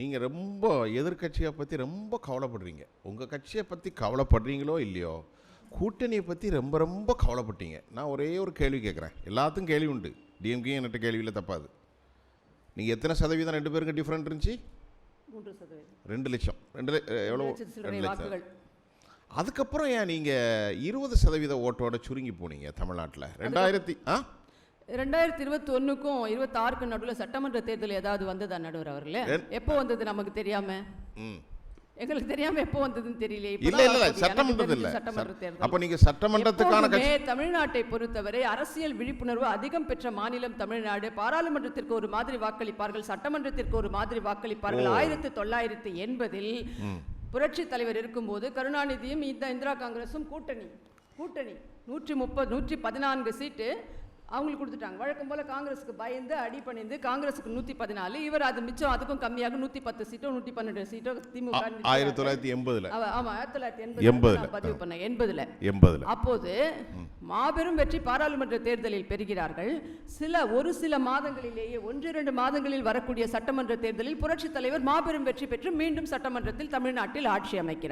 நீங்கள் ரொம்ப எதிர்கட்சியை பற்றி ரொம்ப கவலைப்படுறீங்க. உங்கள் கட்சியை பற்றி கவலைப்படுறீங்களோ இல்லையோ, கூட்டணியை பற்றி ரொம்ப ரொம்ப கவலைப்பட்டீங்க. நான் ஒரே ஒரு கேள்வி கேட்குறேன். எல்லாத்துக்கும் கேள்வி உண்டு, டிஎம்கே என்கிட்ட கேள்வியில் தப்பாது. நீங்கள் எத்தனை சதவீதம் 2 பேருக்கு டிஃப்ரெண்ட் இருந்துச்சு? 3%. 2 லட்சம். எவ்வளோ? 2 லட்சம். அதுக்கப்புறம் ஏன் நீங்கள் 20% ஓட்டோட சுருங்கி போனீங்க தமிழ்நாட்டில்? 2021க்கும் 26க்கும் நடுவில் சட்டமன்ற தேர்தல் ஏதாவது வந்ததா நடுவர் அவர்களே? எப்போ வந்தது நமக்கு தெரியாம? எங்களுக்கு தெரியாம எப்போ வந்ததுன்னு தெரியல. இல்ல சட்டமன்றத்தில் இல்ல. அப்ப நீங்க சட்டமன்றத்துக்கான தமிழ்நாட்டை பொறுத்தவரை அரசியல் விழிப்புணர்வு அதிகம் பெற்ற மாநிலம் தமிழ்நாடு. பாராளுமன்றத்திற்கு ஒரு மாதிரி வாக்களிப்பார்கள், சட்டமன்றத்திற்கு ஒரு மாதிரி வாக்களிப்பார்கள். 1980 புரட்சி தலைவர் இருக்கும்போது கருணாநிதியும் இந்திரா காங்கிரஸும் கூட்டணி 114 சீட்டு அவங்களுக்கு கொடுத்துட்டாங்க. வழக்கம் போல காங்கிரஸுக்கு பயந்து அடி பணிந்து காங்கிரஸுக்கு 114, இவர் அது மிச்சம் அதுக்கும் கம்மியாக 110 சீட்டோ 112 சீட்டோ திமுக 1980. ஆமா 1980 பதிவு பண்ண 80. அப்போது மாபெரும் வெற்றி பாராளுமன்ற தேர்தலில் பெறுகிறார்கள். ஒரு சில மாதங்களிலேயே 1-2 மாதங்களில் வரக்கூடிய சட்டமன்ற தேர்தலில் புரட்சி தலைவர் மாபெரும் வெற்றி பெற்று மீண்டும் சட்டமன்றத்தில் தமிழ்நாட்டில் ஆட்சி அமைக்கிறார்.